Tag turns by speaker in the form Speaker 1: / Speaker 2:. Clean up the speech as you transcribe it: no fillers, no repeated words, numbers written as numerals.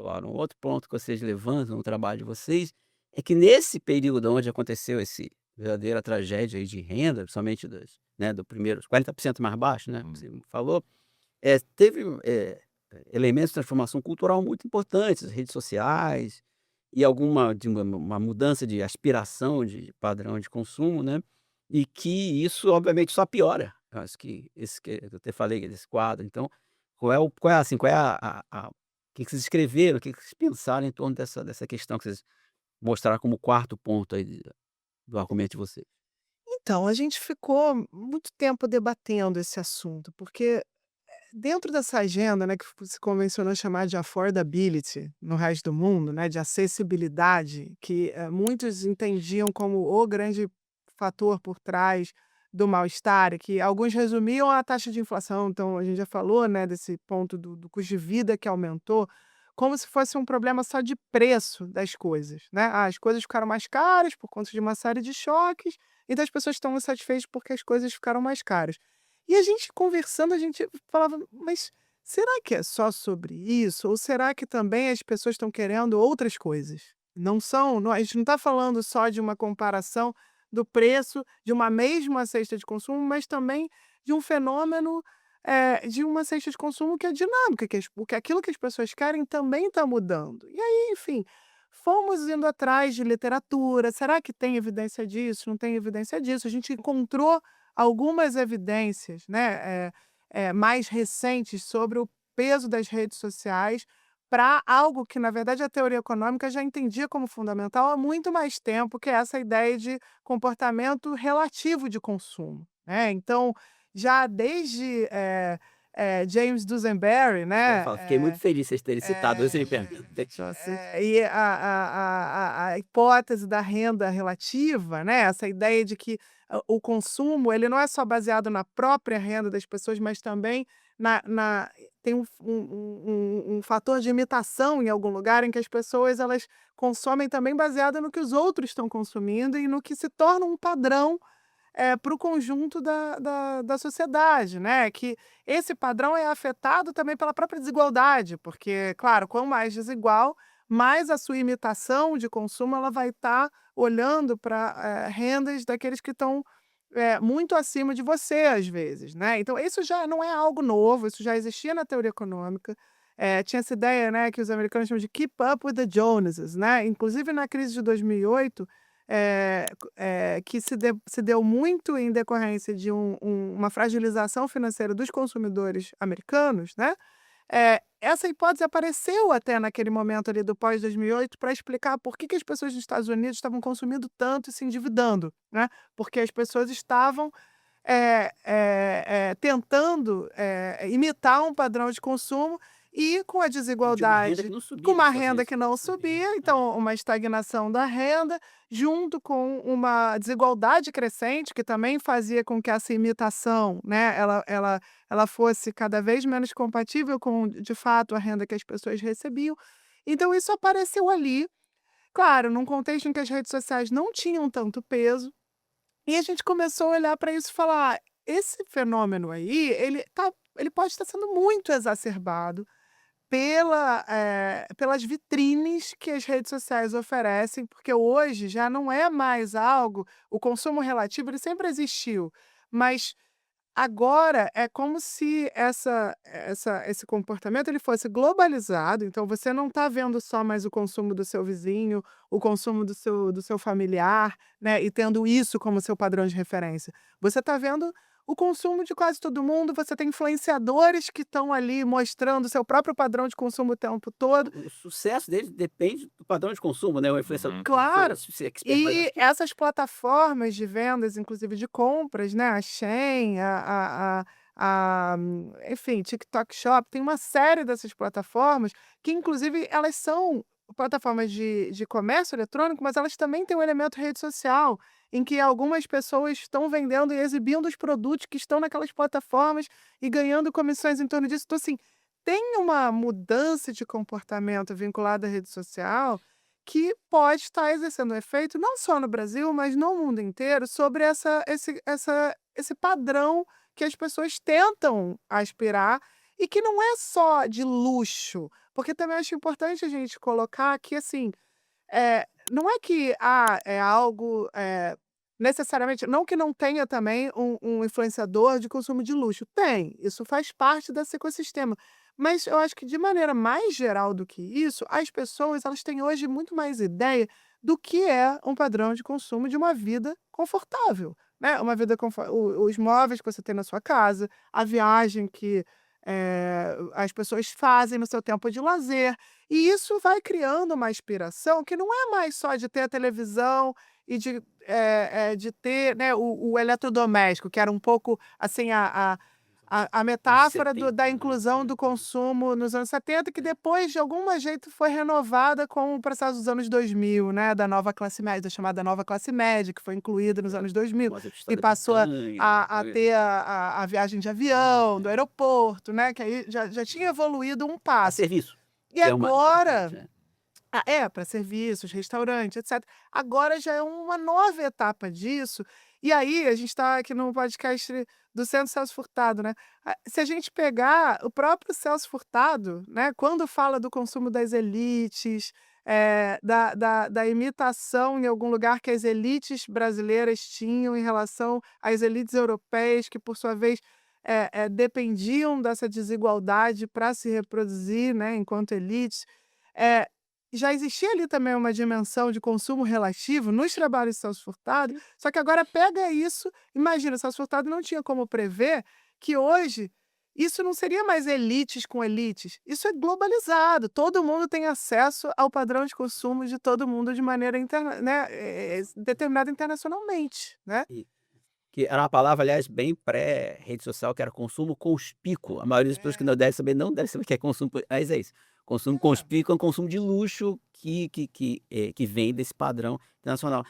Speaker 1: Claro, um outro ponto que vocês levantam no trabalho de vocês, é que nesse período onde aconteceu esse verdadeira tragédia aí de renda, principalmente do primeiro, os 40% mais baixo, né, que
Speaker 2: Hum.
Speaker 1: você me falou, teve, elementos de transformação cultural muito importantes, as redes sociais e alguma de uma mudança de aspiração de padrão de consumo, né, e que isso obviamente só piora. Eu acho que esse que eu até falei desse quadro, então, qual é a o que vocês escreveram, o que vocês pensaram em torno dessa questão que vocês mostraram como quarto ponto aí do argumento de vocês?
Speaker 3: Então, a gente ficou muito tempo debatendo esse assunto, porque dentro dessa agenda, né, que se convencionou chamar de affordability no resto do mundo, né, de acessibilidade, que muitos entendiam como o grande fator por trás do mal-estar, e que alguns resumiam a taxa de inflação. Então, a gente já falou, né, desse ponto do custo de vida que aumentou, como se fosse um problema só de preço das coisas, né? Ah, as coisas ficaram mais caras por conta de uma série de choques, então as pessoas estão insatisfeitas porque as coisas ficaram mais caras. E a gente conversando, a gente falava: "Mas será que é só sobre isso? Ou será que também as pessoas estão querendo outras coisas? Não, a gente não está falando só de uma comparação do preço de uma mesma cesta de consumo, mas também de um fenômeno, de uma cesta de consumo que é dinâmica, porque aquilo que as pessoas querem também está mudando". E aí, enfim, fomos indo atrás de literatura. Será que tem evidência disso? Não tem evidência disso? A gente encontrou algumas evidências, né, mais recentes sobre o peso das redes sociais para algo que, na verdade, a teoria econômica já entendia como fundamental há muito mais tempo, que é essa ideia de comportamento relativo de consumo, né. Então, já desde, James Dusenberry,
Speaker 1: Isso que eu ia
Speaker 3: né,
Speaker 1: falar, fiquei muito feliz de vocês terem citado esse perguntei.
Speaker 3: e a hipótese da renda relativa, né, essa ideia de que o consumo, ele não é só baseado na própria renda das pessoas, mas também na tem um fator de imitação em algum lugar em que as pessoas elas consomem também baseado no que os outros estão consumindo e no que se torna um padrão, para o conjunto da sociedade, né, que esse padrão é afetado também pela própria desigualdade, porque, claro, quanto mais desigual, mais a sua imitação de consumo ela vai estar olhando para rendas daqueles que estão, muito acima de você, às vezes, né. Então isso já não é algo novo, isso já existia na teoria econômica, tinha essa ideia, né, que os americanos chamam de "keep up with the Joneses", né, inclusive na crise de 2008, que se deu muito em decorrência de uma fragilização financeira dos consumidores americanos, né, essa hipótese apareceu até naquele momento ali do pós-2008 para explicar por que as pessoas nos Estados Unidos estavam consumindo tanto e se endividando, né, porque as pessoas estavam, tentando, imitar um padrão de consumo e com a
Speaker 1: De uma renda que
Speaker 3: desigualdade,
Speaker 1: não
Speaker 3: com
Speaker 1: subia nos
Speaker 3: uma
Speaker 1: Estados
Speaker 3: renda
Speaker 1: Unidos.
Speaker 3: que não subia, então uma estagnação da renda, junto com uma desigualdade crescente, que também fazia com que essa imitação, né, ela fosse cada vez menos compatível com, de fato, a renda que as pessoas recebiam. Então isso apareceu ali, claro, num contexto em que as redes sociais não tinham tanto peso, e a gente começou a olhar para isso e falar: "Ah, esse fenômeno aí, ele pode estar sendo muito exacerbado pelas vitrines que as redes sociais oferecem", porque hoje já não é mais algo, o consumo relativo ele sempre existiu, mas agora é como se esse comportamento ele fosse globalizado. Então você não está vendo só mais o consumo do seu vizinho, o consumo do seu familiar, né, e tendo isso como seu padrão de referência. Você está vendo o consumo de quase todo mundo, você tem influenciadores que estão ali mostrando o seu próprio padrão de consumo o tempo todo.
Speaker 1: O sucesso deles depende do padrão de consumo, né, o influenciador
Speaker 2: Uhum.
Speaker 1: foi
Speaker 3: Claro.
Speaker 1: se expert, mas acho
Speaker 3: E
Speaker 1: que
Speaker 3: essas plataformas de vendas, inclusive de compras, né, a Shein, enfim, TikTok Shop, tem uma série dessas plataformas que inclusive elas são plataformas de comércio eletrônico, mas elas também têm um elemento rede social, em que algumas pessoas estão vendendo e exibindo os produtos que estão naquelas plataformas e ganhando comissões em torno disso. Então, assim, tem uma mudança de comportamento vinculada à rede social que pode estar exercendo um efeito não só no Brasil, mas no mundo inteiro, sobre esse padrão que as pessoas tentam aspirar e que não é só de luxo, Porque também acho importante a gente colocar que, assim, não é que, é algo, necessariamente não que não tenha também um influenciador de consumo de luxo, tem, isso faz parte desse ecossistema. Mas eu acho que de maneira mais geral do que isso, as pessoas elas têm hoje muito mais ideia do que é um padrão de consumo de uma vida confortável, né, uma vida os móveis que você tem na sua casa, a viagem que, as pessoas fazem no seu tempo de lazer, e isso vai criando uma aspiração que não é mais só de ter a televisão e de ter, né, o eletrodoméstico, que era um pouco, assim, a
Speaker 1: Anos
Speaker 3: metáfora
Speaker 1: 70,
Speaker 3: da
Speaker 1: né.
Speaker 3: inclusão do consumo nos anos 70, que depois, de algum jeito, foi renovada com o processo dos anos 2000, né, da nova classe média, da chamada nova classe média, que foi incluída nos
Speaker 1: É,
Speaker 3: anos 2000
Speaker 1: famosa
Speaker 3: e
Speaker 1: pistola de
Speaker 3: passou
Speaker 1: picanha,
Speaker 3: a ter a viagem de avião, do
Speaker 1: é.
Speaker 3: aeroporto, né, que aí já tinha evoluído um
Speaker 1: A
Speaker 3: passo.
Speaker 1: serviço,
Speaker 3: E
Speaker 1: que é o mais
Speaker 3: agora
Speaker 1: importante, é.
Speaker 3: para serviços, restaurantes, etcétera. Agora já é uma nova etapa disso, e aí a gente está aqui no podcast do Centro Celso Furtado, né, se a gente pegar o próprio Celso Furtado, né, quando fala do consumo das elites, da imitação em algum lugar que as elites brasileiras tinham em relação às elites europeias, que por sua vez, dependiam dessa desigualdade para se reproduzir, né, enquanto elites, eh já existia ali também uma dimensão de consumo relativo nos trabalhos de Celso Furtado, só que agora pega isso, imagina, Celso Furtado não tinha como prever que hoje isso não seria mais elites com elites, isso é globalizado, todo mundo tem acesso ao padrão de consumo de todo mundo de maneira determinada internacionalmente, né.
Speaker 1: E que era uma palavra, aliás, bem pré-rede social, que era consumo conspícuo. A maioria das pessoas que não
Speaker 3: É,
Speaker 1: deve saber, não deve saber o que é consumo, mas é isso. Consumo
Speaker 3: é.
Speaker 1: conspícuo é um consumo de luxo que vem desse padrão internacional.